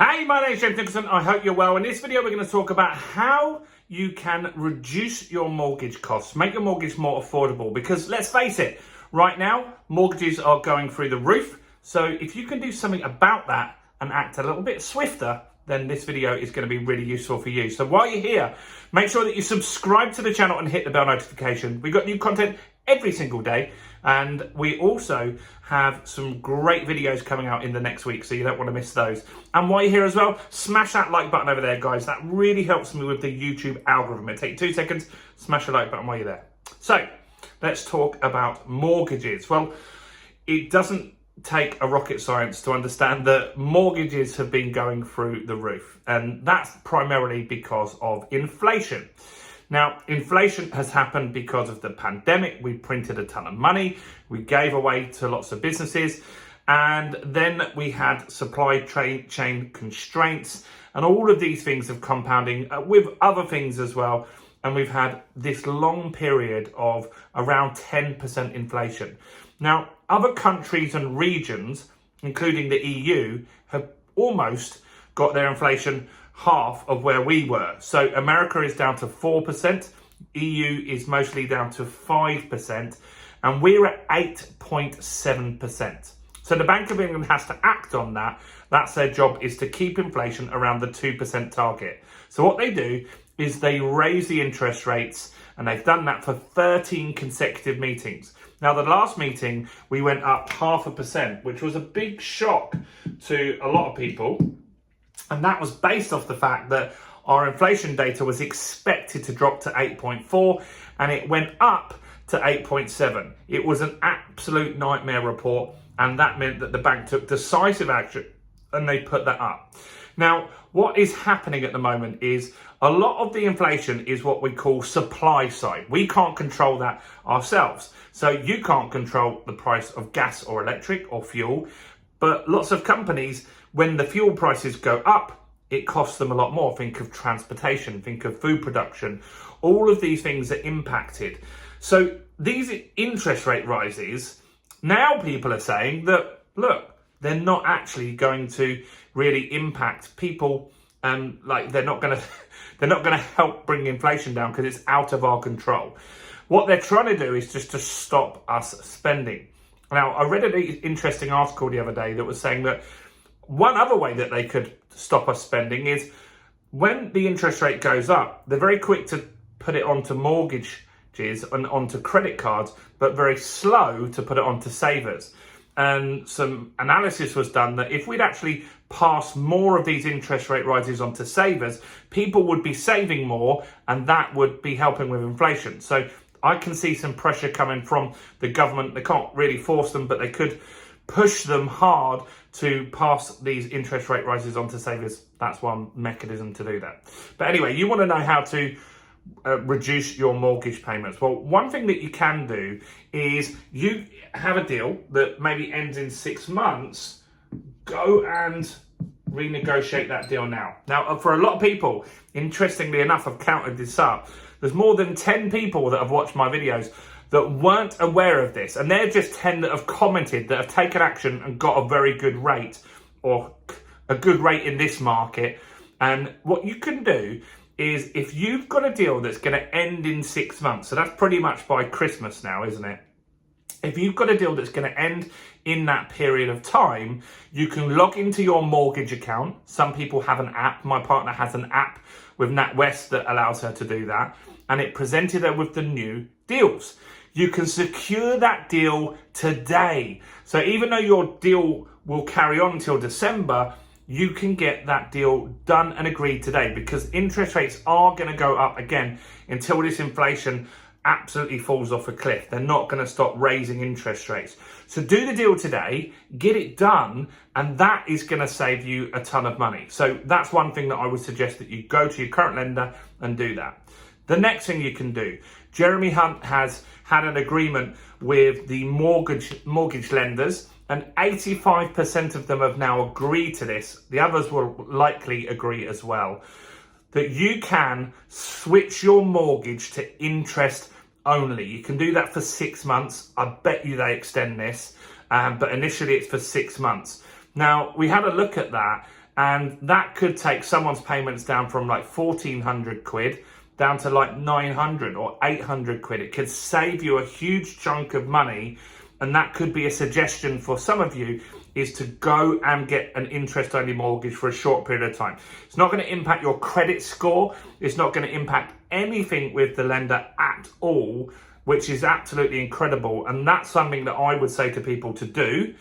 Hey, my name's James Nicholson. I hope you're well. In this video, we're going to talk about how you can reduce your mortgage costs, make your mortgage more affordable. Because let's face it, right now, mortgages are going through the roof. So if you can do something about that and act a little bit swifter, then this video is going to be really useful for you. So while you're here, make sure that you subscribe to the channel and hit the bell notification. We've got new content every single day. And we also have some great videos coming out in the next week, so you don't want to miss those. And while you're here as well, smash that like button over there, guys. That really helps me with the YouTube algorithm. It'll take 2 seconds, smash the like button while you're there. So let's talk about mortgages. Well, it doesn't take a rocket science to understand that mortgages have been going through the roof, and that's primarily because of inflation. Now, inflation has happened because of the pandemic. We printed a ton of money, we gave away to lots of businesses, and then we had supply chain constraints, and all of these things have compounding with other things as well. And we've had this long period of around 10% inflation. Now, other countries and regions, including the EU, have almost got their inflation half of where we were. So America is down to 4%, EU is mostly down to 5%, and we're at 8.7%. So the Bank of England has to act on that. That's their job, is to keep inflation around the 2% target. So what they do is they raise the interest rates, and they've done that for 13 consecutive meetings. Now, the last meeting, we went up 0.5%, which was a big shock to a lot of people. And that was based off the fact that our inflation data was expected to drop to 8.4, and it went up to 8.7. It was an absolute nightmare report, and that meant that the bank took decisive action and they put that up. Now, what is happening at the moment is a lot of the inflation is what we call supply side. We can't control that ourselves. So you can't control the price of gas or electric or fuel, but lots of companies, when the fuel prices go up, it costs them a lot more. Think of transportation, think of food production. All of these things are impacted. So these interest rate rises, now people are saying that, look, they're not actually going to really impact people, like they're not going to help bring inflation down because it's out of our control. What they're trying to do is just to stop us spending. Now, I read an interesting article the other day that was saying that one other way that they could stop us spending is when the interest rate goes up, they're very quick to put it onto mortgages and onto credit cards, but very slow to put it onto savers. And some analysis was done that if we'd actually pass more of these interest rate rises onto savers, people would be saving more, and that would be helping with inflation. So I can see some pressure coming from the government. They can't really force them, but they could push them hard to pass these interest rate rises onto savers. That's one mechanism to do that. But anyway, you want to know how to reduce your mortgage payments. Well, one thing that you can do is you have a deal that maybe ends in 6 months, go and renegotiate that deal now. Now, for a lot of people, interestingly enough, I've counted this up. There's more than 10 people that have watched my videos that weren't aware of this, and they're just 10 that have commented, that have taken action and got a very good rate, or a good rate in this market. And what you can do is, if you've got a deal that's going to end in 6 months, so that's pretty much by Christmas now, isn't it? If you've got a deal that's going to end in that period of time, you can log into your mortgage account. Some people have an app. My partner has an app with NatWest that allows her to do that, and it presented her with the new deals. You can secure that deal today. So even though your deal will carry on until December, you can get that deal done and agreed today, because interest rates are going to go up again until this inflation absolutely falls off a cliff. They're not going to stop raising interest rates. So do the deal today, get it done, and that is going to save you a ton of money. So that's one thing that I would suggest, that you go to your current lender and do that. The next thing you can do, Jeremy Hunt has had an agreement with the mortgage lenders, and 85% of them have now agreed to this. The others will likely agree as well, that you can switch your mortgage to interest only. You can do that for 6 months. I bet you they extend this, but initially it's for 6 months. Now, we had a look at that, And that could take someone's payments down from like 1,400 quid down to like 900 or 800 quid. It could save you a huge chunk of money. And that could be a suggestion for some of you, is to go and get an interest-only mortgage for a short period of time. It's not going to impact your credit score. It's not going to impact anything with the lender at all, which is absolutely incredible. And that's something that I would say to people to do.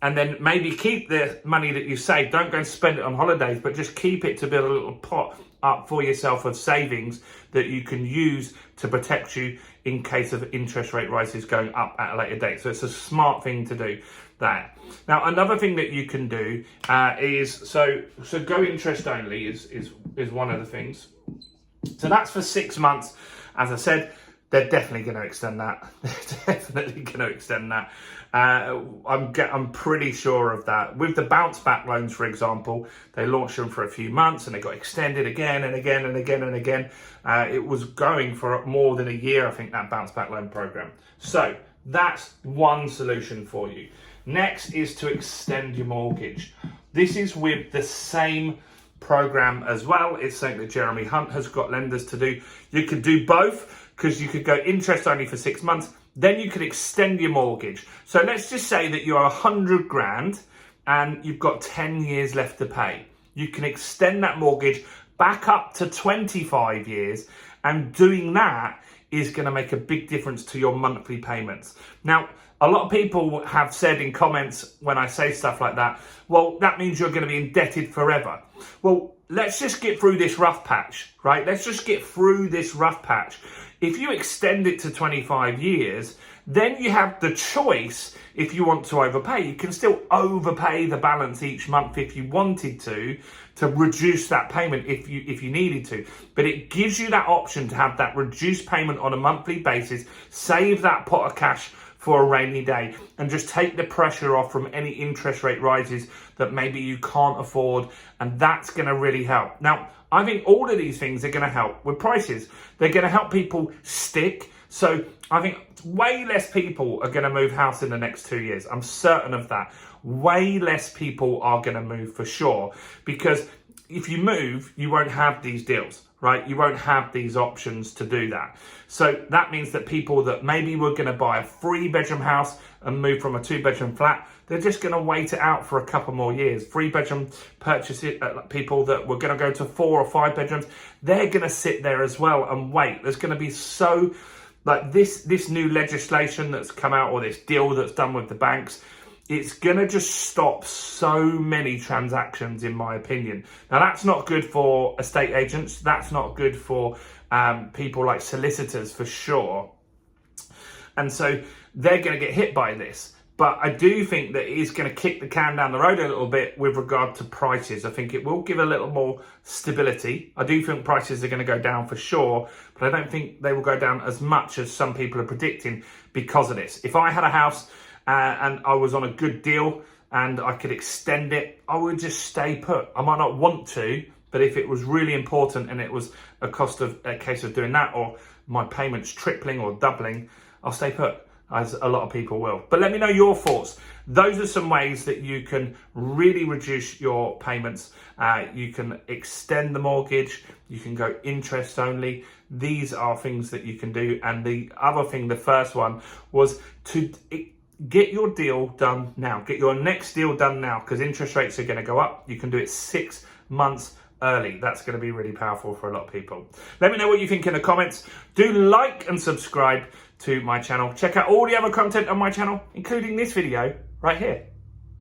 And then maybe keep the money that you save. Don't go and spend it on holidays, but just keep it to build a little pot up for yourself of savings that you can use to protect you in case of interest rate rises going up at a later date. So it's a smart thing to do there. Now, another thing that you can do is, so go interest only is one of the things. So that's for 6 months. As I said, they're definitely going to extend that. They're definitely going to extend that. I'm pretty sure of that. With the bounce back loans, for example, they launched them for a few months and they got extended again and again and again and again. It was going for more than a year, I think, that bounce back loan program. So that's one solution for you. Next is to extend your mortgage. This is with the same program as well. It's something that Jeremy Hunt has got lenders to do. You could do both, because you could go interest only for 6 months, then you could extend your mortgage. So let's just say that you are 100 grand and you've got 10 years left to pay. You can extend that mortgage back up to 25 years, and doing that is going to make a big difference to your monthly payments. Now, a lot of people have said in comments when I say stuff like that, well, that means you're going to be indebted forever. Well, let's just get through this rough patch, right? Let's just get through this rough patch. If you extend it to 25 years, then you have the choice. If you want to overpay, you can still overpay the balance each month if you wanted to reduce that payment if you needed to. But it gives you that option to have that reduced payment on a monthly basis, save that pot of cash for a rainy day, and just take the pressure off from any interest rate rises that maybe you can't afford. And that's going to really help. Now, I think all of these things are going to help with prices. They're going to help people stick. So I think way less people are going to move house in the next 2 years. I'm certain of that. Way less people are going to move for sure, because if you move, you won't have these deals, right? You won't have these options to do that. So that means that people that maybe were going to buy a 3-bedroom house and move from a 2-bedroom flat, they're just going to wait it out for a couple more years. 3-bedroom purchases, people that were going to go to 4 or 5 bedrooms, they're going to sit there as well and wait. There's going to be so, like this new legislation that's come out, or this deal that's done with the banks, it's going to just stop so many transactions, in my opinion. Now, that's not good for estate agents. That's not good for people like solicitors, for sure. And so they're going to get hit by this. But I do think that it is going to kick the can down the road a little bit with regard to prices. I think it will give a little more stability. I do think prices are going to go down for sure, but I don't think they will go down as much as some people are predicting because of this. If I had a house and I was on a good deal and I could extend it, I would just stay put. I might not want to, but if it was really important and it was a case of doing that, or my payments tripling or doubling, I'll stay put, as a lot of people will. But let me know your thoughts. Those are some ways that you can really reduce your payments. You can extend the mortgage. You can go interest only. These are things that you can do. And the other thing, the first one, was to get your deal done now. Get your next deal done now, because interest rates are going to go up. You can do it 6 months early. That's going to be really powerful for a lot of people. Let me know what you think in the comments. Do like and subscribe to my channel. Check out all the other content on my channel, including this video right here.